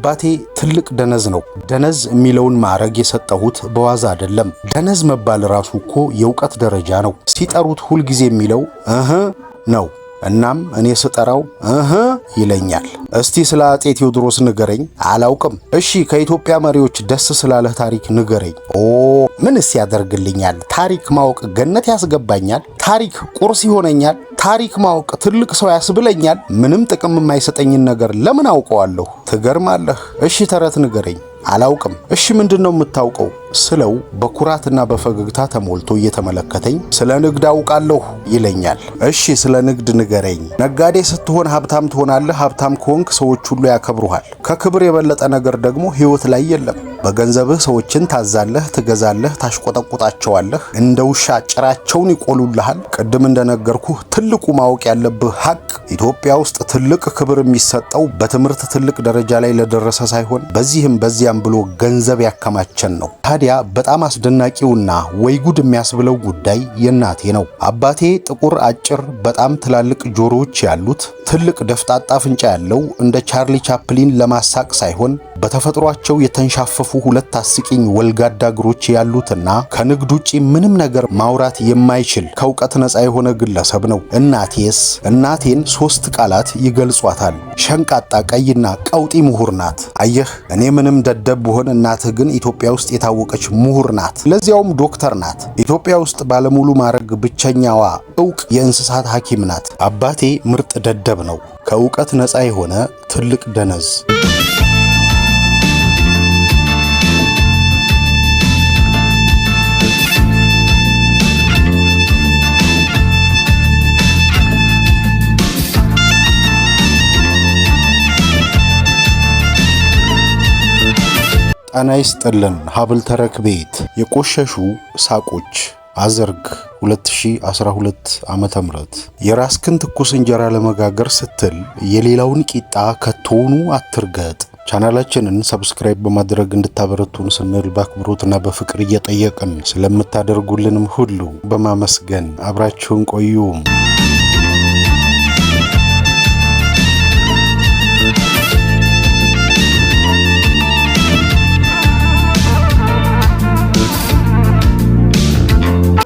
አባቴ ትልቅ ደነዝ ነው። ደነዝ የሚለውን ማዕረግ የሰጠሁት በዋዛ አይደለም። ደነዝ መባል ራሱ እኮ የእውቀት ደረጃ ነው። ሲጠሩት ሁልጊዜ የሚለው ነው። እናም እኔ ስጠራው ይለኛል። እስቲ ስለ አፄ ቴዎድሮስ ንገረኝ። አላውቅም። እሺ ከኢትዮጵያ መሪዎች ደስ ስላለህ ታሪክ ንገረኝ። ምንስ ያደርግልኛል? ታሪክ ማወቅ ገነት ያስገባኛል። ታሪክ ቁርስ ይሆነኛል። ታሪክ ማወቅ ትልቅ ሰው ያስብለኛል። ምንም ጥቅም የማይሰጠኝን ነገር ለምን አውቀዋለሁ? ትገርማለህ። እሺ ተረት ንገረኝ። አላውቅም። እሺ ምንድነው የምታውቀው ስለው በኩራትና በፈገግታ ተሞልቶ እየተመለከተኝ ስለ ንግድ አውቃለሁ ይለኛል። እሺ ስለ ንግድ ንገረኝ። ነጋዴ ስትሆን ሀብታም ትሆናለህ። ሀብታም ከሆንክ ሰዎች ሁሉ ያከብሩሃል። ከክብር የበለጠ ነገር ደግሞ ሕይወት ላይ የለም። በገንዘብህ ሰዎችን ታዛለህ፣ ትገዛለህ፣ ታሽቆጠቁጣቸዋለህ። እንደ ውሻ ጭራቸውን ይቆሉልሃል። ቅድም እንደነገርኩህ ትልቁ ማወቅ ያለብህ ሀቅ ኢትዮጵያ ውስጥ ትልቅ ክብር የሚሰጠው በትምህርት ትልቅ ደረጃ ላይ ለደረሰ ሳይሆን በዚህም በዚያም ብሎ ገንዘብ ያከማቸን ነው። ታዲያ በጣም አስደናቂውና ወይ ጉድ የሚያስብለው ጉዳይ የእናቴ ነው። አባቴ ጥቁር፣ አጭር፣ በጣም ትላልቅ ጆሮዎች ያሉት ትልቅ ደፍጣጣ አፍንጫ ያለው እንደ ቻርሊ ቻፕሊን ለማሳቅ ሳይሆን በተፈጥሯቸው የተንሻፈፉ ሁለት አስቂኝ ወልጋዳ እግሮች ያሉትና ከንግድ ውጪ ምንም ነገር ማውራት የማይችል ከእውቀት ነፃ የሆነ ግለሰብ ነው። እናቴን 3 ቃላት ይገልጿታል። ሸንቃጣ፣ ቀይና ቀውጢ ምሁር ናት። አየህ እኔ ምንም ደደብ ብሆን እናትህ ግን ኢትዮጵያ ውስጥ የታወቀች ምሁር ናት። ለዚያውም ዶክተር ናት። ኢትዮጵያ ውስጥ ባለሙሉ ማዕረግ ብቸኛዋ ዕውቅ የእንስሳት ሐኪም ናት። አባቴ ምርጥ ደደብ ነው። ከእውቀት ነፃ የሆነ ትልቅ ደነዝ። ጤና ይስጥልን። ሀብል ተረክ ቤት የቆሸሹ ሳቆች አዘርግ 2012 ዓመተ ምህረት የራስክን ትኩስ እንጀራ ለመጋገር ስትል የሌላውን ቂጣ ከቶኑ አትርገጥ። ቻናላችንን ሰብስክራይብ በማድረግ እንድታበረቱን ስንል በአክብሮትና በፍቅር እየጠየቅን ስለምታደርጉልንም ሁሉ በማመስገን አብራችሁን ቆዩ።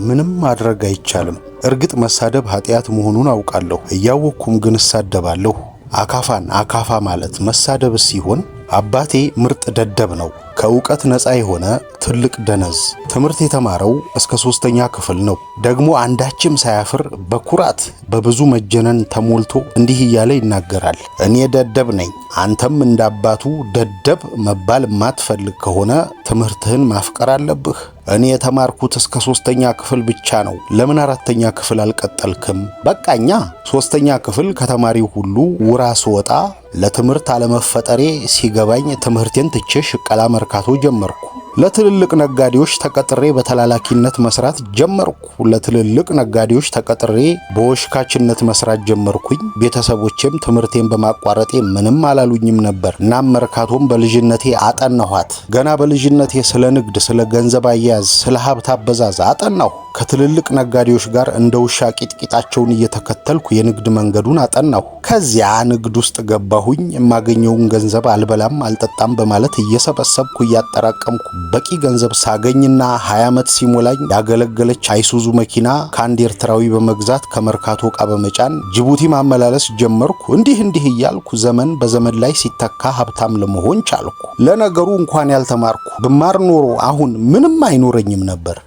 ምንም ማድረግ አይቻልም። እርግጥ መሳደብ ኃጢአት መሆኑን አውቃለሁ። እያወቅኩም ግን እሳደባለሁ። አካፋን አካፋ ማለት መሳደብ ሲሆን አባቴ ምርጥ ደደብ ነው። ከእውቀት ነፃ የሆነ ትልቅ ደነዝ። ትምህርት የተማረው እስከ 3ኛ ክፍል ነው። ደግሞ አንዳችም ሳያፍር በኩራት በብዙ መጀነን ተሞልቶ እንዲህ እያለ ይናገራል። እኔ ደደብ ነኝ። አንተም እንዳባቱ ደደብ መባል የማትፈልግ ከሆነ ትምህርትህን ማፍቀር አለብህ። እኔ የተማርኩት እስከ 3ኛ ክፍል ብቻ ነው። ለምን 4ኛ ክፍል አልቀጠልክም? በቃኛ 3ኛ ክፍል ከተማሪው ሁሉ ውራ ስወጣ ለትምህርት አለመፈጠሬ ሲገባኝ ትምህርቴን ትቼ ሽቀላ መርካቶ ጀመርኩ። ለትልልቅ ነጋዴዎች ተቀጥሬ በተላላኪነት መስራት ጀመርኩ። ለትልልቅ ነጋዴዎች ተቀጥሬ በወሽካችነት መስራት ጀመርኩኝ። ቤተሰቦቼም ትምህርቴን በማቋረጤ ምንም አላሉኝም ነበር። እናም መርካቶም በልጅነቴ አጠናኋት። ገና በልጅነቴ ስለ ንግድ፣ ስለ ገንዘብ አያያዝ፣ ስለ ሀብት አበዛዝ አጠናሁ። ከትልልቅ ነጋዴዎች ጋር እንደ ውሻ ቂጥቂጣቸውን እየተከተልኩ የንግድ መንገዱን አጠናሁ። ከዚያ ንግድ ውስጥ ገባሁኝ። የማገኘውን ገንዘብ አልበላም አልጠጣም በማለት እየሰበሰብኩ እያጠራቀምኩ በቂ ገንዘብ ሳገኝና 20 ዓመት ሲሞላኝ ያገለገለች አይሱዙ መኪና ከአንድ ኤርትራዊ በመግዛት ከመርካቶ ዕቃ በመጫን ጅቡቲ ማመላለስ ጀመርኩ። እንዲህ እያልኩ ዘመን በዘመን ላይ ሲተካ ሀብታም ለመሆን ቻልኩ። ለነገሩ እንኳን ያልተማርኩ ብማር ኖሮ አሁን ምንም አይኖረኝም ነበር።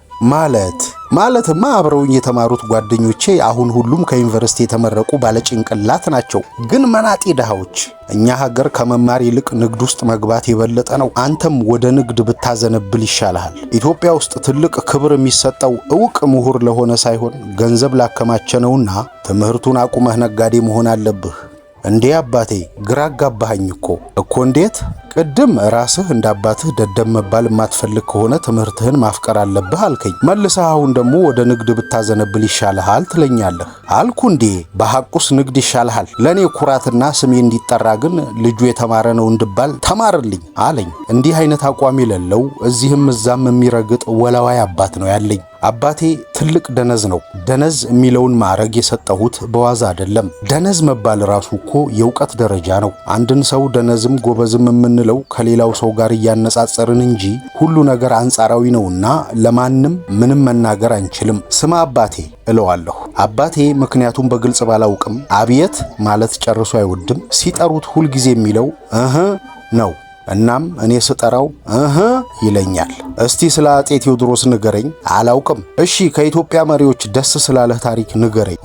ማለትማ አብረውኝ የተማሩት ጓደኞቼ አሁን ሁሉም ከዩኒቨርሲቲ የተመረቁ ባለጭንቅላት ናቸው። ግን መናጤ ድሃዎች። እኛ ሀገር ከመማር ይልቅ ንግድ ውስጥ መግባት የበለጠ ነው። አንተም ወደ ንግድ ብታዘነብል ይሻልሃል። ኢትዮጵያ ውስጥ ትልቅ ክብር የሚሰጠው ዕውቅ ምሁር ለሆነ ሳይሆን ገንዘብ ላከማቸ ነውና ትምህርቱን አቁመህ ነጋዴ መሆን አለብህ። እንዴ አባቴ ግራ አጋባኸኝ እኮ እንዴት? ቅድም ራስህ እንዳባትህ ደደብ መባል የማትፈልግ ከሆነ ትምህርትህን ማፍቀር አለብህ አልከኝ። መልሰህ አሁን ደግሞ ወደ ንግድ ብታዘነብል ይሻልሃል ትለኛለህ አልኩ። እንዴ በሐቁስ ንግድ ይሻልሃል። ለኔ ኩራትና ስሜ እንዲጠራ ግን ልጁ የተማረ ነው እንድባል ተማርልኝ አለኝ። እንዲህ አይነት አቋም የሌለው እዚህም እዛም የሚረግጥ ወላዋይ አባት ነው ያለኝ። አባቴ ትልቅ ደነዝ ነው። ደነዝ የሚለውን ማዕረግ የሰጠሁት በዋዛ አይደለም። ደነዝ መባል ራሱ እኮ የእውቀት ደረጃ ነው። አንድን ሰው ደነዝም ጎበዝም የምንለው ከሌላው ሰው ጋር እያነጻጸርን እንጂ ሁሉ ነገር አንጻራዊ ነውና ለማንም ምንም መናገር አንችልም። ስማ አባቴ እለዋለሁ። አባቴ ምክንያቱም በግልጽ ባላውቅም አብየት ማለት ጨርሶ አይወድም። ሲጠሩት ሁልጊዜ የሚለው ነው። እናም እኔ ስጠራው ይለኛል። እስቲ ስለ አጤ ቴዎድሮስ ንገረኝ። አላውቅም። እሺ ከኢትዮጵያ መሪዎች ደስ ስላለህ ታሪክ ንገረኝ።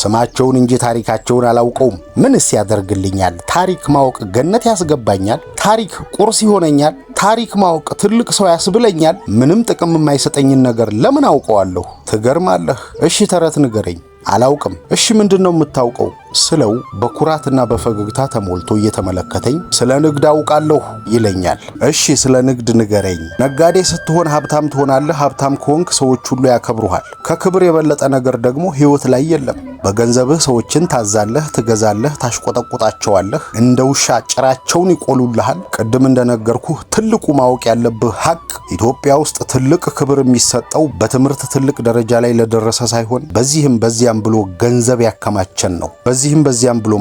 ስማቸውን እንጂ ታሪካቸውን አላውቀውም። ምንስ ያደርግልኛል? ታሪክ ማወቅ ገነት ያስገባኛል። ታሪክ ቁርስ ይሆነኛል። ታሪክ ማወቅ ትልቅ ሰው ያስብለኛል። ምንም ጥቅም የማይሰጠኝን ነገር ለምን አውቀዋለሁ? ትገርማለህ። እሺ ተረት ንገረኝ። አላውቅም። እሺ ምንድነው የምታውቀው ስለው በኩራትና በፈገግታ ተሞልቶ እየተመለከተኝ ስለ ንግድ አውቃለሁ ይለኛል። እሺ ስለ ንግድ ንገረኝ። ነጋዴ ስትሆን ሀብታም ትሆናለህ። ሀብታም ከሆንክ ሰዎች ሁሉ ያከብሩሃል። ከክብር የበለጠ ነገር ደግሞ ሕይወት ላይ የለም። በገንዘብህ ሰዎችን ታዛለህ፣ ትገዛለህ፣ ታሽቆጠቁጣቸዋለህ። እንደ ውሻ ጭራቸውን ይቆሉልሃል። ቅድም እንደነገርኩህ ትልቁ ማወቅ ያለብህ ሀቅ ኢትዮጵያ ውስጥ ትልቅ ክብር የሚሰጠው በትምህርት ትልቅ ደረጃ ላይ ለደረሰ ሳይሆን በዚህም በዚያም ብሎ ገንዘብ ያከማቸን ነው። በዚህም በዚያም ብሎ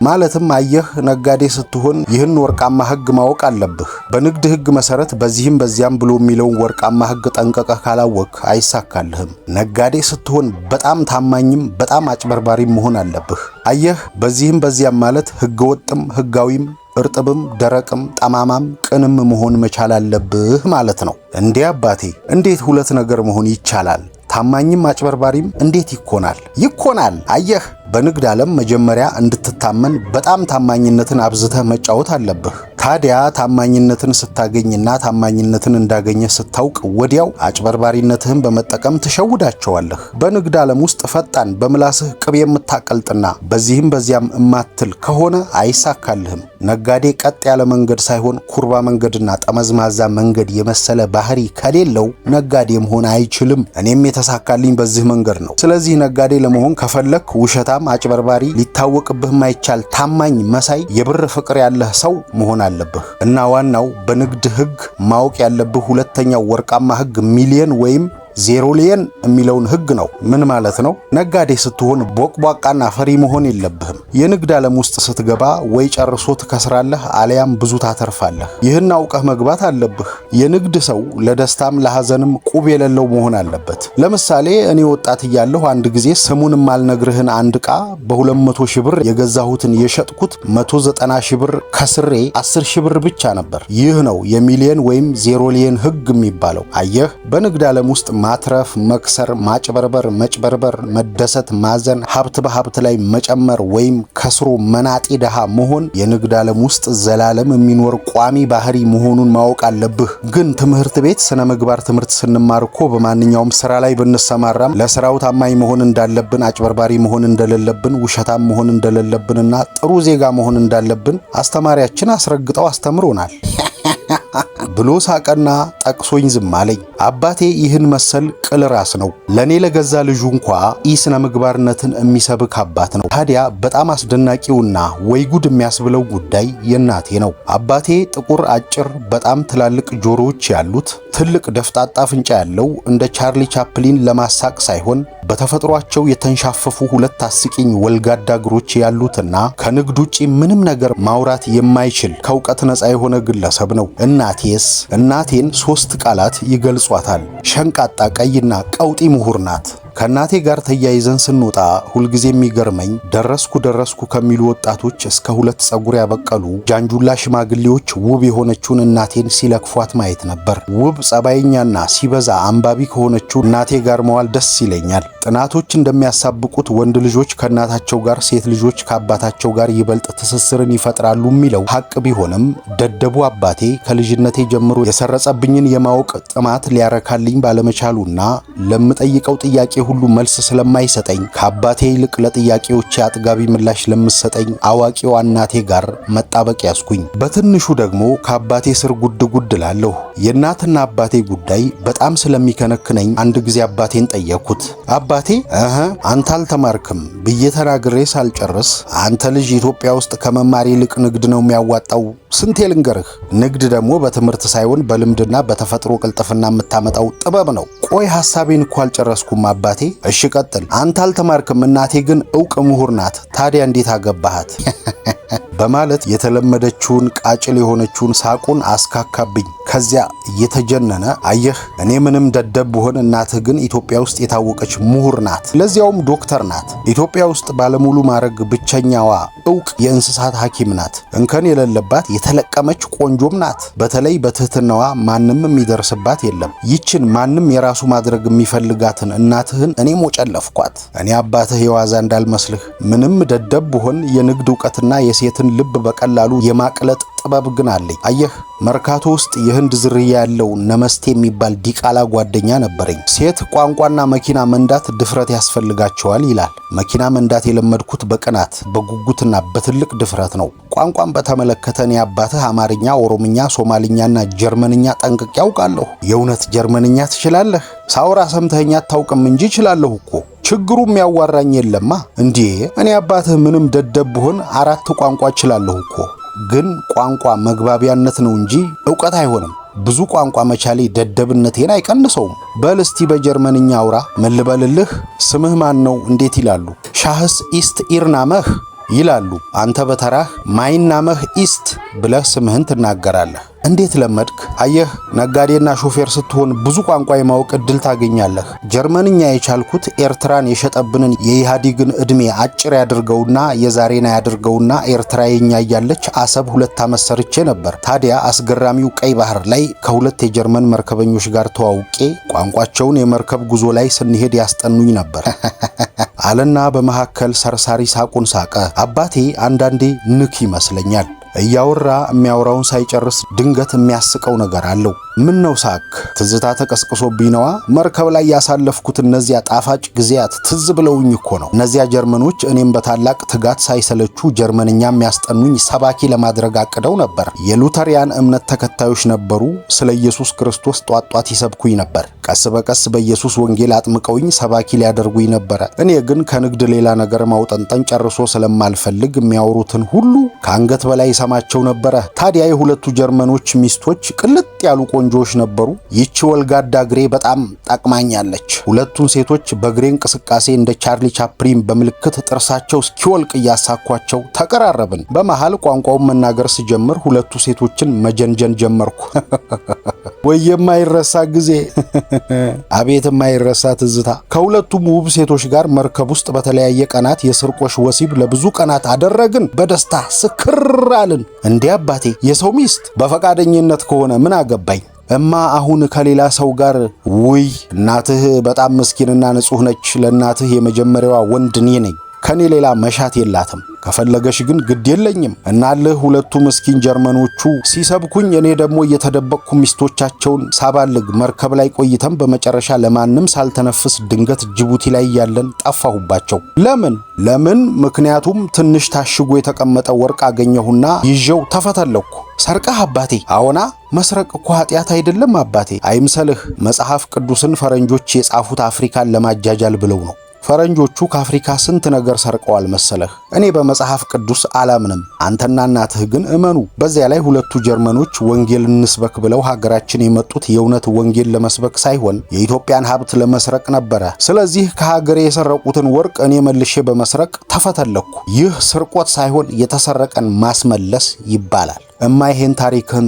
ማለትም አየህ፣ ነጋዴ ስትሆን ይህን ወርቃማ ሕግ ማወቅ አለብህ። በንግድ ሕግ መሰረት በዚህም በዚያም ብሎ የሚለውን ወርቃማ ሕግ ጠንቀቀህ ካላወቅ አይሳካልህም። ነጋዴ ስትሆን በጣም ታማኝም በጣም አጭበርባሪም መሆን አለብህ። አየህ፣ በዚህም በዚያም ማለት ሕገወጥም ሕጋዊም እርጥብም ደረቅም ጠማማም ቅንም መሆን መቻል አለብህ ማለት ነው። እንዴ አባቴ፣ እንዴት ሁለት ነገር መሆን ይቻላል? ታማኝም አጭበርባሪም እንዴት ይኮናል? ይኮናል። አየህ፣ በንግድ ዓለም መጀመሪያ እንድትታመን በጣም ታማኝነትን አብዝተህ መጫወት አለብህ። ታዲያ ታማኝነትን ስታገኝና ታማኝነትን እንዳገኘህ ስታውቅ ወዲያው አጭበርባሪነትህን በመጠቀም ትሸውዳቸዋለህ። በንግድ ዓለም ውስጥ ፈጣን በምላስህ ቅቤ የምታቀልጥና በዚህም በዚያም እማትል ከሆነ አይሳካልህም። ነጋዴ ቀጥ ያለ መንገድ ሳይሆን ኩርባ መንገድና ጠመዝማዛ መንገድ የመሰለ ባህሪ ከሌለው ነጋዴ መሆን አይችልም። እኔም የተሳካልኝ በዚህ መንገድ ነው። ስለዚህ ነጋዴ ለመሆን ከፈለክ ውሸታም፣ አጭበርባሪ፣ ሊታወቅብህ የማይቻል ታማኝ መሳይ የብር ፍቅር ያለህ ሰው መሆን አለብህ። እና ዋናው በንግድ ሕግ ማወቅ ያለብህ ሁለተኛው ወርቃማ ሕግ ሚሊየን ወይም ዜሮሊየን የሚለውን ሕግ ነው። ምን ማለት ነው? ነጋዴ ስትሆን ቦቅቧቃና ፈሪ መሆን የለብህም። የንግድ ዓለም ውስጥ ስትገባ ወይ ጨርሶ ትከስራለህ አለያም ብዙ ታተርፋለህ። ይህን አውቀህ መግባት አለብህ። የንግድ ሰው ለደስታም ለሐዘንም ቁብ የሌለው መሆን አለበት። ለምሳሌ እኔ ወጣት እያለሁ አንድ ጊዜ ስሙን ማልነግርህን አንድ ዕቃ በ200 ሺህ ብር የገዛሁትን የሸጥኩት 190 ሺህ ብር ከስሬ 10 ሺህ ብር ብቻ ነበር። ይህ ነው የሚሊየን ወይም ዜሮሊየን ሕግ የሚባለው። አየህ፣ በንግድ ዓለም ውስጥ ማትረፍ፣ መክሰር፣ ማጭበርበር፣ መጭበርበር፣ መደሰት፣ ማዘን፣ ሀብት በሀብት ላይ መጨመር ወይም ከስሮ መናጤ ደሃ መሆን የንግድ ዓለም ውስጥ ዘላለም የሚኖር ቋሚ ባህሪ መሆኑን ማወቅ አለብህ። ግን ትምህርት ቤት ስነ ምግባር ትምህርት ስንማር እኮ በማንኛውም ስራ ላይ ብንሰማራም ለስራው ታማኝ መሆን እንዳለብን፣ አጭበርባሪ መሆን እንደሌለብን፣ ውሸታም መሆን እንደሌለብንና ጥሩ ዜጋ መሆን እንዳለብን አስተማሪያችን አስረግጠው አስተምሮናል ብሎ ሳቀና ጠቅሶኝ ዝም አለኝ። አባቴ ይህን መሰል ቅል ራስ ነው። ለኔ ለገዛ ልጁ እንኳ ኢስነ ምግባርነትን የሚሰብክ አባት ነው። ታዲያ በጣም አስደናቂውና ወይ ጉድ የሚያስብለው ጉዳይ የእናቴ ነው። አባቴ ጥቁር፣ አጭር፣ በጣም ትላልቅ ጆሮዎች ያሉት ትልቅ ደፍጣጣ አፍንጫ ያለው እንደ ቻርሊ ቻፕሊን ለማሳቅ ሳይሆን በተፈጥሯቸው የተንሻፈፉ ሁለት አስቂኝ ወልጋዳ እግሮች ያሉትና ከንግድ ውጪ ምንም ነገር ማውራት የማይችል ከእውቀት ነፃ የሆነ ግለሰብ ነው። እናቴን 3 ቃላት ይገልጿታል። ሸንቃጣ፣ ቀይና ቀውጢ ምሁር ናት። ከእናቴ ጋር ተያይዘን ስንወጣ ሁልጊዜ የሚገርመኝ ደረስኩ ከሚሉ ወጣቶች እስከ 2 ጸጉር ያበቀሉ ጃንጁላ ሽማግሌዎች ውብ የሆነችውን እናቴን ሲለክፏት ማየት ነበር። ውብ ጸባይኛና ሲበዛ አንባቢ ከሆነችው እናቴ ጋር መዋል ደስ ይለኛል። ጥናቶች እንደሚያሳብቁት ወንድ ልጆች ከእናታቸው ጋር፣ ሴት ልጆች ከአባታቸው ጋር ይበልጥ ትስስርን ይፈጥራሉ የሚለው ሐቅ ቢሆንም ደደቡ አባቴ ከልጅነቴ ጀምሮ የሰረጸብኝን የማወቅ ጥማት ሊያረካልኝ ባለመቻሉና ለምጠይቀው ጥያቄ ሁሉ መልስ ስለማይሰጠኝ ከአባቴ ይልቅ ለጥያቄዎቼ አጥጋቢ ምላሽ ለምሰጠኝ አዋቂዋ እናቴ ጋር መጣበቅ ያስኩኝ። በትንሹ ደግሞ ከአባቴ ስር ጉድ ላለሁ። የእናትና አባቴ ጉዳይ በጣም ስለሚከነክነኝ አንድ ጊዜ አባቴን ጠየቅኩት። አባቴ አባቴ አንተ አልተማርክም ብዬ ተናግሬ ሳልጨርስ አንተ ልጅ ኢትዮጵያ ውስጥ ከመማር ይልቅ ንግድ ነው የሚያዋጣው ስንቴ ልንገርህ። ንግድ ደግሞ በትምህርት ሳይሆን በልምድና በተፈጥሮ ቅልጥፍና የምታመጣው ጥበብ ነው። ቆይ ሐሳቤን እኮ አልጨረስኩም አባቴ። እሺ ቀጥል። አንተ አልተማርክም፣ እናቴ ግን ዕውቅ ምሁር ናት። ታዲያ እንዴት አገባሃት? በማለት የተለመደችውን ቃጭል የሆነችውን ሳቁን አስካካብኝ። ከዚያ እየተጀነነ አየህ እኔ ምንም ደደብ ብሆን እናትህ ግን ኢትዮጵያ ውስጥ የታወቀች ምሁር ናት፣ ለዚያውም ዶክተር ናት። ኢትዮጵያ ውስጥ ባለሙሉ ማዕረግ ብቸኛዋ ዕውቅ የእንስሳት ሐኪም ናት። እንከን የሌለባት የተለቀመች ቆንጆም ናት። በተለይ በትህትናዋ ማንም የሚደርስባት የለም። ይችን ማንም የራሱ ማድረግ የሚፈልጋትን እናትህን እኔ ሞጨለፍኳት። እኔ አባትህ የዋዛ እንዳልመስልህ ምንም ደደብ ብሆን የንግድ ዕውቀትና የሴትን ልብ በቀላሉ የማቅለጥ ጥበብ ግን አለኝ። አየህ መርካቶ ውስጥ የህንድ ዝርያ ያለው ነመስቴ የሚባል ዲቃላ ጓደኛ ነበረኝ። ሴት ቋንቋና መኪና መንዳት ድፍረት ያስፈልጋቸዋል ይላል። መኪና መንዳት የለመድኩት በቅናት በጉጉትና በትልቅ ድፍረት ነው። ቋንቋን በተመለከተ እኔ አባትህ አማርኛ፣ ኦሮምኛ፣ ሶማሊኛና ጀርመንኛ ጠንቅቄ ያውቃለሁ። የእውነት ጀርመንኛ ትችላለህ? ሳውራ ሰምተኸኝ አታውቅም እንጂ እችላለሁ እኮ። ችግሩ የሚያዋራኝ የለማ እንዴ። እኔ አባትህ ምንም ደደብ ብሆን 4 ቋንቋ እችላለሁ እኮ። ግን ቋንቋ መግባቢያነት ነው እንጂ ዕውቀት አይሆንም። ብዙ ቋንቋ መቻሌ ደደብነቴን አይቀንሰውም። በል እስቲ በጀርመንኛ አውራ። ምን ልበልልህ? ስምህ ማን ነው? እንዴት ይላሉ? ሻህስ ኢስት ኢርናመህ ይላሉ። አንተ በተራህ ማይናመህ ኢስት ብለህ ስምህን ትናገራለህ። እንዴት ለመድክ? አየህ ነጋዴና ሾፌር ስትሆን ብዙ ቋንቋ የማወቅ ዕድል ታገኛለህ። ጀርመንኛ የቻልኩት ኤርትራን የሸጠብንን የኢህአዴግን ዕድሜ አጭር ያድርገውና የዛሬን ያድርገውና ኤርትራ የኛ እያለች አሰብ 2 ዓመት ሰርቼ ነበር። ታዲያ አስገራሚው ቀይ ባህር ላይ ከ2 የጀርመን መርከበኞች ጋር ተዋውቄ ቋንቋቸውን የመርከብ ጉዞ ላይ ስንሄድ ያስጠኑኝ ነበር አለና በመካከል ሰርሳሪ ሳቁን ሳቀ። አባቴ አንዳንዴ ንክ ይመስለኛል። እያወራ የሚያወራውን ሳይጨርስ ድንገት የሚያስቀው ነገር አለው። ምን ነው ሳክ? ትዝታ ተቀስቅሶብኝ ነዋ። መርከብ ላይ ያሳለፍኩት እነዚያ ጣፋጭ ጊዜያት ትዝ ብለውኝ እኮ ነው። እነዚያ ጀርመኖች እኔም በታላቅ ትጋት ሳይሰለቹ ጀርመንኛ የሚያስጠኑኝ ሰባኪ ለማድረግ አቅደው ነበር። የሉተሪያን እምነት ተከታዮች ነበሩ። ስለ ኢየሱስ ክርስቶስ ጧጧት ይሰብኩኝ ነበር። ቀስ በቀስ በኢየሱስ ወንጌል አጥምቀውኝ ሰባኪ ሊያደርጉኝ ነበረ። እኔ ግን ከንግድ ሌላ ነገር ማውጠንጠን ጨርሶ ስለማልፈልግ የሚያወሩትን ሁሉ ከአንገት በላይ ሰማቸው ነበረ። ታዲያ የሁለቱ ጀርመኖች ሚስቶች ቅልጥ ያሉ ቆንጆዎች ነበሩ። ይቺ ወልጋዳ እግሬ በጣም ጠቅማኛለች። ሁለቱን ሴቶች በእግሬ እንቅስቃሴ እንደ ቻርሊ ቻፕሊን በምልክት ጥርሳቸው እስኪወልቅ እያሳኳቸው ተቀራረብን። በመሃል ቋንቋውን መናገር ስጀምር ሁለቱ ሴቶችን መጀንጀን ጀመርኩ። ወይ የማይረሳ ጊዜ! አቤት የማይረሳ ትዝታ! ከሁለቱም ውብ ሴቶች ጋር መርከብ ውስጥ በተለያየ ቀናት የስርቆሽ ወሲብ ለብዙ ቀናት አደረግን። በደስታ ስክር አልን። እንዴ አባቴ የሰው ሚስት በፈቃደኝነት ከሆነ ምን አገባኝ? እማ አሁን ከሌላ ሰው ጋር ውይ እናትህ በጣም ምስኪንና ንጹህ ነች። ለእናትህ የመጀመሪያዋ ወንድ እኔ ነኝ። ከኔ ሌላ መሻት የላትም። ከፈለገሽ ግን ግድ የለኝም። እናልህ ሁለቱ ምስኪን ጀርመኖቹ ሲሰብኩኝ እኔ ደግሞ እየተደበቅኩ ሚስቶቻቸውን ሳባልግ መርከብ ላይ ቆይተን በመጨረሻ ለማንም ሳልተነፍስ ድንገት ጅቡቲ ላይ ያለን ጠፋሁባቸው። ለምን? ምክንያቱም ትንሽ ታሽጎ የተቀመጠ ወርቅ አገኘሁና ይዤው ተፈተለኩ። ሰርቀህ አባቴ? አዎና፣ መስረቅ እኮ ኃጢአት አይደለም አባቴ። አይምሰልህ፣ መጽሐፍ ቅዱስን ፈረንጆች የጻፉት አፍሪካን ለማጃጃል ብለው ነው። ፈረንጆቹ ከአፍሪካ ስንት ነገር ሰርቀዋል መሰለህ። እኔ በመጽሐፍ ቅዱስ አላምንም። አንተና እናትህ ግን እመኑ። በዚያ ላይ ሁለቱ ጀርመኖች ወንጌል እንስበክ ብለው ሀገራችን የመጡት የእውነት ወንጌል ለመስበክ ሳይሆን የኢትዮጵያን ሀብት ለመስረቅ ነበረ። ስለዚህ ከሀገሬ የሰረቁትን ወርቅ እኔ መልሼ በመስረቅ ተፈተለኩ። ይህ ስርቆት ሳይሆን የተሰረቀን ማስመለስ ይባላል። እማ ይሄን ታሪክህን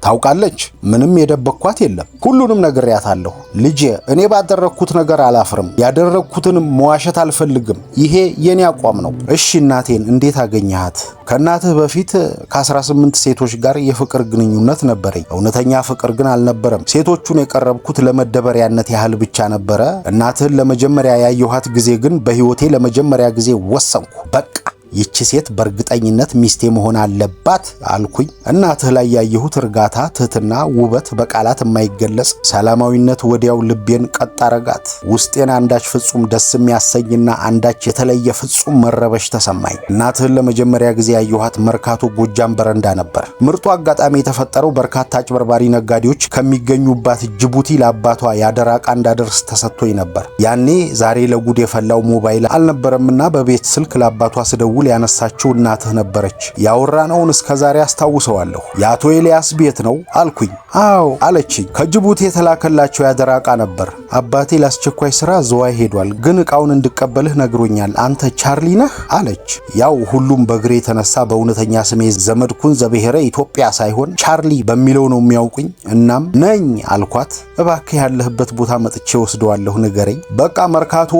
ታውቃለች። ምንም የደበቅኳት የለም። ሁሉንም ነግሬያታለሁ። ልጄ እኔ ባደረግኩት ነገር አላፍርም። ያደረግኩትንም መዋሸት አልፈልግም። ይሄ የኔ አቋም ነው። እሺ እናቴን እንዴት አገኘሃት? ከእናትህ በፊት ከ18 ሴቶች ጋር የፍቅር ግንኙነት ነበረኝ። እውነተኛ ፍቅር ግን አልነበረም። ሴቶቹን የቀረብኩት ለመደበሪያነት ያህል ብቻ ነበረ። እናትህን ለመጀመሪያ ያየኋት ጊዜ ግን በሕይወቴ ለመጀመሪያ ጊዜ ወሰንኩ። በቃ ይቺ ሴት በእርግጠኝነት ሚስቴ መሆን አለባት አልኩኝ። እናትህ ላይ ያየሁት እርጋታ፣ ትህትና፣ ውበት በቃላት የማይገለጽ ሰላማዊነት ወዲያው ልቤን ቀጥ አረጋት። ውስጤን አንዳች ፍጹም ደስ የሚያሰኝና አንዳች የተለየ ፍጹም መረበሽ ተሰማኝ። እናትህን ለመጀመሪያ ጊዜ ያየኋት መርካቶ ጎጃም በረንዳ ነበር። ምርጡ አጋጣሚ የተፈጠረው በርካታ አጭበርባሪ ነጋዴዎች ከሚገኙባት ጅቡቲ ለአባቷ ያደራ ዕቃ እንዳደርስ ተሰጥቶኝ ነበር። ያኔ ዛሬ ለጉድ የፈላው ሞባይል አልነበረምና በቤት ስልክ ለአባቷ ስደውል ያነሳችው እናትህ ነበረች። ያወራነውን እስከዛሬ አስታውሰዋለሁ። የአቶ ኤልያስ ቤት ነው አልኩኝ። አዎ አለችኝ። ከጅቡቲ የተላከላቸው ያደራ ዕቃ ነበር። አባቴ ለአስቸኳይ ስራ ዝዋይ ሄዷል፣ ግን ዕቃውን እንድቀበልህ ነግሮኛል። አንተ ቻርሊ ነህ አለች። ያው ሁሉም በእግሬ የተነሳ በእውነተኛ ስሜ ዘመድኩን ዘብሔረ ኢትዮጵያ ሳይሆን ቻርሊ በሚለው ነው የሚያውቁኝ። እናም ነኝ አልኳት። እባክህ ያለህበት ቦታ መጥቼ ወስደዋለሁ ንገረኝ። በቃ መርካቶ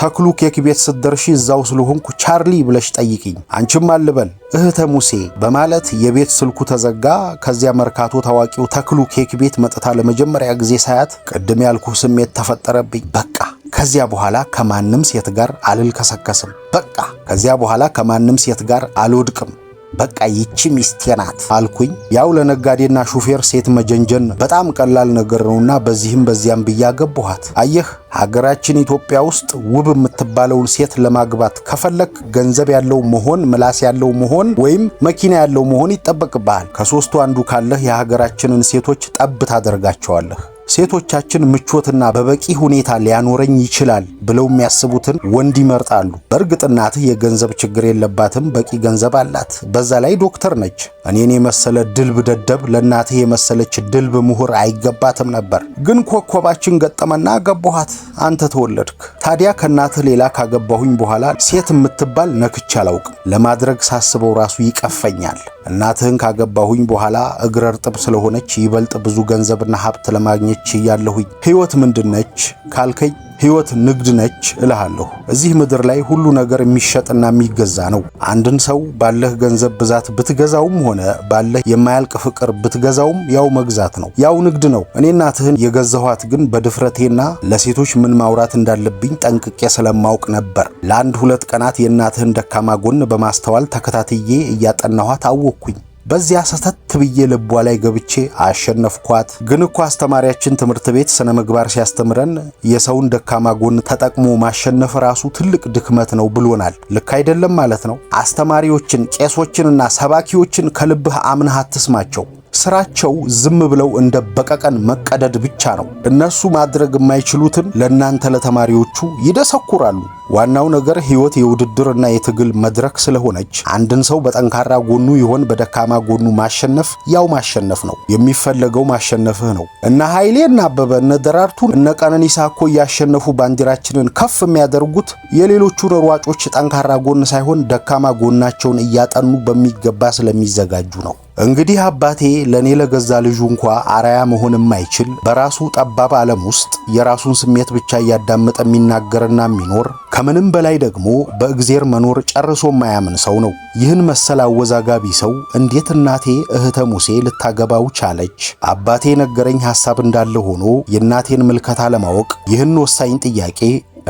ተክሉ ኬክ ቤት ስትደርሺ እዛው ስለሆንኩ ቻርሊ ብለሽ ጠይቅኝ። አንቺም አልበል እህተ ሙሴ በማለት የቤት ስልኩ ተዘጋ። ከዚያ መርካቶ ታዋቂው ተክሉ ኬክ ቤት መጥታ ለመጀመሪያ ጊዜ ሳያት ቅድም ያልኩህ ስሜት ተፈጠረብኝ። በቃ ከዚያ በኋላ ከማንም ሴት ጋር አልልከሰከስም። በቃ ከዚያ በኋላ ከማንም ሴት ጋር አልወድቅም። በቃ ይቺ ሚስቴ ናት አልኩኝ። ያው ለነጋዴና ሹፌር ሴት መጀንጀን በጣም ቀላል ነገር ነውና በዚህም በዚያም ብያገባኋት። አየህ ሀገራችን ኢትዮጵያ ውስጥ ውብ የምትባለውን ሴት ለማግባት ከፈለክ ገንዘብ ያለው መሆን፣ ምላስ ያለው መሆን ወይም መኪና ያለው መሆን ይጠበቅብሃል። ከሶስቱ አንዱ ካለህ የሀገራችንን ሴቶች ጠብ ታደርጋቸዋለህ። ሴቶቻችን ምቾትና በበቂ ሁኔታ ሊያኖረኝ ይችላል ብለው የሚያስቡትን ወንድ ይመርጣሉ። በእርግጥ እናትህ የገንዘብ ችግር የለባትም፣ በቂ ገንዘብ አላት። በዛ ላይ ዶክተር ነች። እኔን የመሰለ ድልብ ደደብ ለእናትህ የመሰለች ድልብ ምሁር አይገባትም ነበር። ግን ኮከባችን ገጠመና ገባኋት። አንተ ተወለድክ። ታዲያ ከእናትህ ሌላ ካገባሁኝ በኋላ ሴት የምትባል ነክቼ አላውቅም። ለማድረግ ሳስበው ራሱ ይቀፈኛል። እናትህን ካገባሁኝ በኋላ እግረ እርጥብ ስለሆነች ይበልጥ ብዙ ገንዘብና ሀብት ለማግኘት ያለሁኝ። ህይወት ምንድነች ካልከኝ ህይወት ንግድ ነች እልሃለሁ። እዚህ ምድር ላይ ሁሉ ነገር የሚሸጥና የሚገዛ ነው። አንድን ሰው ባለህ ገንዘብ ብዛት ብትገዛውም ሆነ ባለህ የማያልቅ ፍቅር ብትገዛውም ያው መግዛት ነው፣ ያው ንግድ ነው። እኔ እናትህን የገዛኋት ግን በድፍረቴና ለሴቶች ምን ማውራት እንዳለብኝ ጠንቅቄ ስለማውቅ ነበር። ለአንድ ሁለት ቀናት የእናትህን ደካማ ጎን በማስተዋል ተከታትዬ እያጠናኋት አወቅኩኝ። በዚያ ሰተት ብዬ ልቧ ላይ ገብቼ አሸነፍኳት። ግን እኮ አስተማሪያችን ትምህርት ቤት ስነ ምግባር ሲያስተምረን የሰውን ደካማ ጎን ተጠቅሞ ማሸነፍ ራሱ ትልቅ ድክመት ነው ብሎናል። ልክ አይደለም ማለት ነው። አስተማሪዎችን፣ ቄሶችንና ሰባኪዎችን ከልብህ አምነህ አትስማቸው። ስራቸው ዝም ብለው እንደ በቀቀን መቀደድ ብቻ ነው። እነሱ ማድረግ የማይችሉትን ለእናንተ ለተማሪዎቹ ይደሰኩራሉ። ዋናው ነገር ህይወት የውድድርና የትግል መድረክ ስለሆነች አንድን ሰው በጠንካራ ጎኑ ይሆን በደካማ ጎኑ ማሸነፍ ያው ማሸነፍ ነው። የሚፈለገው ማሸነፍህ ነው። እነ ኃይሌ እና አበበ እነ ደራርቱ እነ ቀነኒሳ እኮ ያሸነፉ ባንዲራችንን ከፍ የሚያደርጉት የሌሎቹን ሯጮች ጠንካራ ጎን ሳይሆን ደካማ ጎናቸውን እያጠኑ በሚገባ ስለሚዘጋጁ ነው። እንግዲህ አባቴ ለኔ ለገዛ ልጁ እንኳ አራያ መሆን የማይችል በራሱ ጠባብ ዓለም ውስጥ የራሱን ስሜት ብቻ እያዳመጠ የሚናገርና የሚኖር ከምንም በላይ ደግሞ በእግዚአብሔር መኖር ጨርሶ የማያምን ሰው ነው። ይህን መሰል አወዛጋቢ ሰው እንዴት እናቴ እህተ ሙሴ ልታገባው ቻለች? አባቴ ነገረኝ ሐሳብ እንዳለ ሆኖ የእናቴን ምልከታ ለማወቅ ይህን ወሳኝ ጥያቄ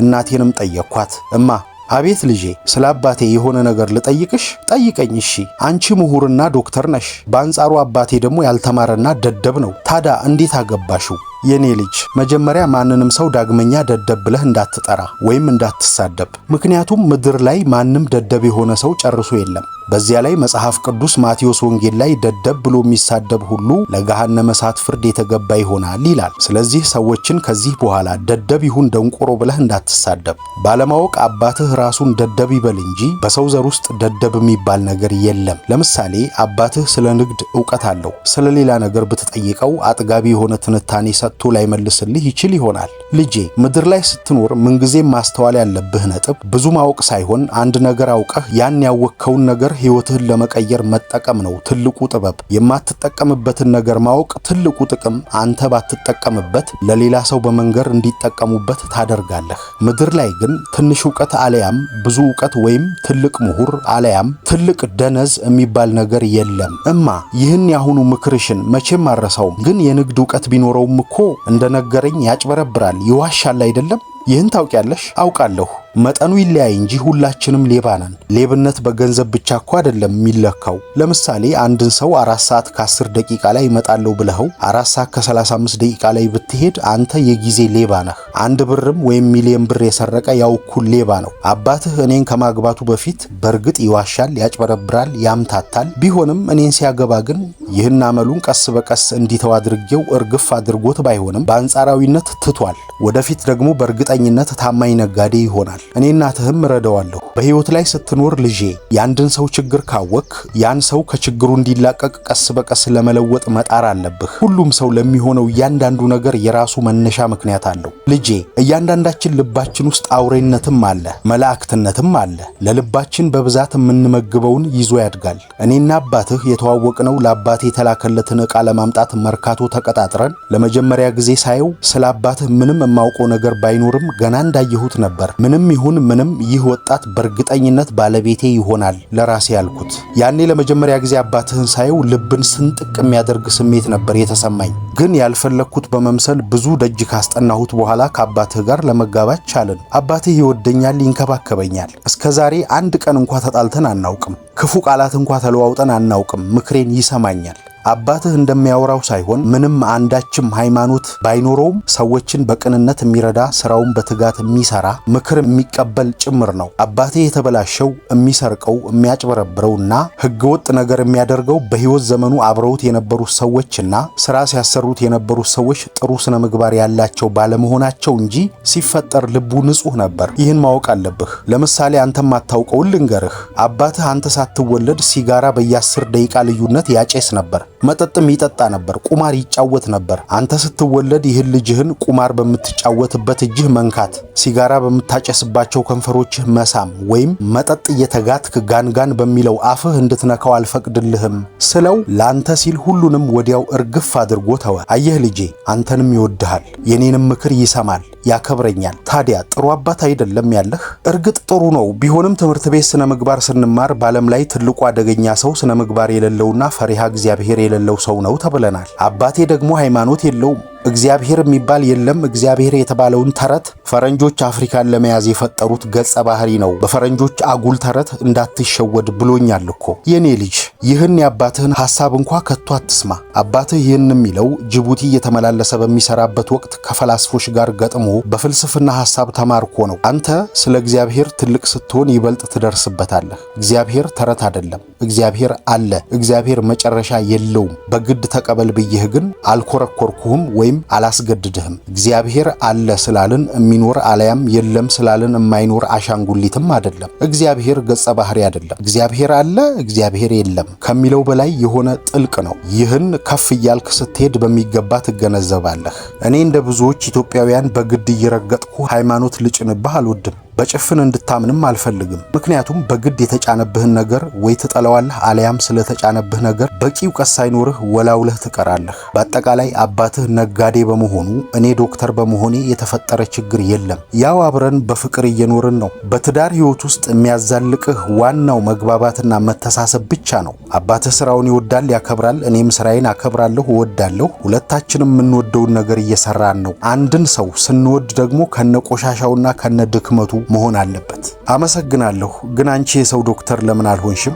እናቴንም ጠየቅኳት። እማ አቤት ልጄ፣ ስለ አባቴ የሆነ ነገር ልጠይቅሽ? ጠይቀኝ። እሺ። አንቺ ምሁርና ዶክተር ነሽ፣ በአንጻሩ አባቴ ደግሞ ያልተማረና ደደብ ነው። ታዲያ እንዴት አገባሽው? የኔ ልጅ መጀመሪያ ማንንም ሰው ዳግመኛ ደደብ ብለህ እንዳትጠራ ወይም እንዳትሳደብ። ምክንያቱም ምድር ላይ ማንም ደደብ የሆነ ሰው ጨርሶ የለም። በዚያ ላይ መጽሐፍ ቅዱስ ማቴዎስ ወንጌል ላይ ደደብ ብሎ የሚሳደብ ሁሉ ለገሃነመ እሳት ፍርድ የተገባ ይሆናል ይላል። ስለዚህ ሰዎችን ከዚህ በኋላ ደደብ ይሁን ደንቆሮ ብለህ እንዳትሳደብ። ባለማወቅ አባትህ ራሱን ደደብ ይበል እንጂ በሰው ዘር ውስጥ ደደብ የሚባል ነገር የለም። ለምሳሌ አባትህ ስለ ንግድ ዕውቀት አለው። ስለ ሌላ ነገር ብትጠይቀው አጥጋቢ የሆነ ትንታኔ ሰጥቶ ላይመልስልህ ይችል ይሆናል። ልጄ ምድር ላይ ስትኖር ምንጊዜም ማስተዋል ያለብህ ነጥብ ብዙ ማወቅ ሳይሆን አንድ ነገር አውቀህ ያን ያወቅከውን ነገር ህይወትህን ለመቀየር መጠቀም ነው ትልቁ ጥበብ። የማትጠቀምበትን ነገር ማወቅ ትልቁ ጥቅም፣ አንተ ባትጠቀምበት ለሌላ ሰው በመንገር እንዲጠቀሙበት ታደርጋለህ። ምድር ላይ ግን ትንሽ ዕውቀት አለያም ብዙ ዕውቀት ወይም ትልቅ ምሁር አለያም ትልቅ ደነዝ የሚባል ነገር የለም። እማ ይህን ያሁኑ ምክርሽን መቼም አረሳውም። ግን የንግድ ዕውቀት ቢኖረውም እኮ እንደነገረኝ ያጭበረብራል፣ ይዋሻል አይደለም? ይህን ታውቂያለሽ? አውቃለሁ። መጠኑ ይለያይ እንጂ ሁላችንም ሌባ ነን። ሌብነት በገንዘብ ብቻ እኮ አይደለም የሚለካው። ለምሳሌ አንድን ሰው 4 ሰዓት ከ10 ደቂቃ ላይ እመጣለሁ ብለኸው 4 ሰዓት ከ35 ደቂቃ ላይ ብትሄድ አንተ የጊዜ ሌባ ነህ። 1 ብርም ወይም ሚሊዮን ብር የሰረቀ ያው እኩል ሌባ ነው። አባትህ እኔን ከማግባቱ በፊት በእርግጥ ይዋሻል፣ ያጭበረብራል፣ ያምታታል። ቢሆንም እኔን ሲያገባ ግን ይህን አመሉን ቀስ በቀስ እንዲተው አድርጌው እርግፍ አድርጎት ባይሆንም በአንጻራዊነት ትቷል። ወደፊት ደግሞ በእርግጠኝነት ታማኝ ነጋዴ ይሆናል። እኔ እናትህም እረዳዋለሁ። በህይወት ላይ ስትኖር ልጄ ያንድን ሰው ችግር ካወክ ያን ሰው ከችግሩ እንዲላቀቅ ቀስ በቀስ ለመለወጥ መጣር አለብህ። ሁሉም ሰው ለሚሆነው እያንዳንዱ ነገር የራሱ መነሻ ምክንያት አለው። ልጄ እያንዳንዳችን ልባችን ውስጥ አውሬነትም አለ፣ መላእክትነትም አለ። ለልባችን በብዛት የምንመግበውን ይዞ ያድጋል። እኔና አባትህ የተዋወቅነው ለአባቴ የተላከለትን ዕቃ ለማምጣት መርካቶ ተቀጣጥረን ለመጀመሪያ ጊዜ ሳየው ስለ አባትህ ምንም የማውቀው ነገር ባይኖርም ገና እንዳየሁት ነበር ምንም ይሁን ምንም ይህ ወጣት በእርግጠኝነት ባለቤቴ ይሆናል ለራሴ ያልኩት። ያኔ ለመጀመሪያ ጊዜ አባትህን ሳየው ልብን ስንጥቅ የሚያደርግ ስሜት ነበር የተሰማኝ። ግን ያልፈለኩት በመምሰል ብዙ ደጅ ካስጠናሁት በኋላ ከአባትህ ጋር ለመጋባት ቻልን። አባትህ ይወደኛል፣ ይንከባከበኛል። እስከዛሬ አንድ ቀን እንኳን ተጣልተን አናውቅም። ክፉ ቃላት እንኳን ተለዋውጠን አናውቅም። ምክሬን ይሰማኛል። አባትህ እንደሚያወራው ሳይሆን ምንም አንዳችም ሃይማኖት ባይኖረውም ሰዎችን በቅንነት የሚረዳ ስራውን በትጋት የሚሰራ ምክር የሚቀበል ጭምር ነው። አባትህ የተበላሸው የሚሰርቀው የሚያጭበረብረውና ህገወጥ ነገር የሚያደርገው በህይወት ዘመኑ አብረውት የነበሩት ሰዎችና ስራ ሲያሰሩት የነበሩት ሰዎች ጥሩ ስነ ምግባር ያላቸው ባለመሆናቸው እንጂ ሲፈጠር ልቡ ንጹህ ነበር። ይህን ማወቅ አለብህ። ለምሳሌ አንተ ማታውቀው ልንገርህ። አባትህ አንተ ሳትወለድ ሲጋራ በየ10 ደቂቃ ልዩነት ያጨስ ነበር። መጠጥም ይጠጣ ነበር። ቁማር ይጫወት ነበር። አንተ ስትወለድ ይህን ልጅህን ቁማር በምትጫወትበት እጅህ መንካት፣ ሲጋራ በምታጨስባቸው ከንፈሮችህ መሳም ወይም መጠጥ እየተጋትክ ጋንጋን በሚለው አፍህ እንድትነካው አልፈቅድልህም ስለው ላንተ ሲል ሁሉንም ወዲያው እርግፍ አድርጎ ተወ። አየህ ልጄ አንተንም ይወድሃል፣ የኔንም ምክር ይሰማል፣ ያከብረኛል። ታዲያ ጥሩ አባት አይደለም ያለህ? እርግጥ ጥሩ ነው። ቢሆንም ትምህርት ቤት ስነ ምግባር ስንማር በዓለም ላይ ትልቁ አደገኛ ሰው ስነ ምግባር የሌለውና ፈሪሃ እግዚአብሔር የሌለው ሰው ነው ተብለናል። አባቴ ደግሞ ሃይማኖት የለውም። እግዚአብሔር የሚባል የለም። እግዚአብሔር የተባለውን ተረት ፈረንጆች አፍሪካን ለመያዝ የፈጠሩት ገጸ ባህሪ ነው። በፈረንጆች አጉል ተረት እንዳትሸወድ ብሎኛል እኮ የኔ ልጅ። ይህን የአባትህን ሐሳብ እንኳ ከቶ አትስማ። አባትህ ይህን የሚለው ጅቡቲ እየተመላለሰ በሚሰራበት ወቅት ከፈላስፎች ጋር ገጥሞ በፍልስፍና ሐሳብ ተማርኮ ነው። አንተ ስለ እግዚአብሔር ትልቅ ስትሆን ይበልጥ ትደርስበታለህ። እግዚአብሔር ተረት አይደለም። እግዚአብሔር አለ። እግዚአብሔር መጨረሻ የለውም። በግድ ተቀበል ብዬህ ግን አልኮረኮርኩህም ወይም አላስገድድህም። እግዚአብሔር አለ ስላልን የሚኖር አለያም የለም ስላልን የማይኖር አሻንጉሊትም አይደለም። እግዚአብሔር ገጸ ባህሪ አይደለም። እግዚአብሔር አለ፣ እግዚአብሔር የለም ከሚለው በላይ የሆነ ጥልቅ ነው። ይህን ከፍ እያልክ ስትሄድ በሚገባ ትገነዘባለህ። እኔ እንደ ብዙዎች ኢትዮጵያውያን በግድ እየረገጥኩ ሃይማኖት ልጭንብህ አልወድም። በጭፍን እንድታምንም አልፈልግም። ምክንያቱም በግድ የተጫነብህን ነገር ወይ ትጠላዋለህ አለያም ስለተጫነብህ ነገር በቂ እውቀት ሳይኖርህ ወላውለህ ትቀራለህ። በአጠቃላይ አባትህ ነጋዴ በመሆኑ እኔ ዶክተር በመሆኔ የተፈጠረ ችግር የለም። ያው አብረን በፍቅር እየኖርን ነው። በትዳር ህይወት ውስጥ የሚያዛልቅህ ዋናው መግባባትና መተሳሰብ ብቻ ነው። አባትህ ስራውን ይወዳል፣ ያከብራል። እኔም ስራዬን አከብራለሁ፣ እወዳለሁ። ሁለታችንም የምንወደውን ነገር እየሰራን ነው። አንድን ሰው ስንወድ ደግሞ ከነቆሻሻውና ከነድክመቱ መሆን አለበት። አመሰግናለሁ። ግን አንቺ የሰው ዶክተር ለምን አልሆንሽም?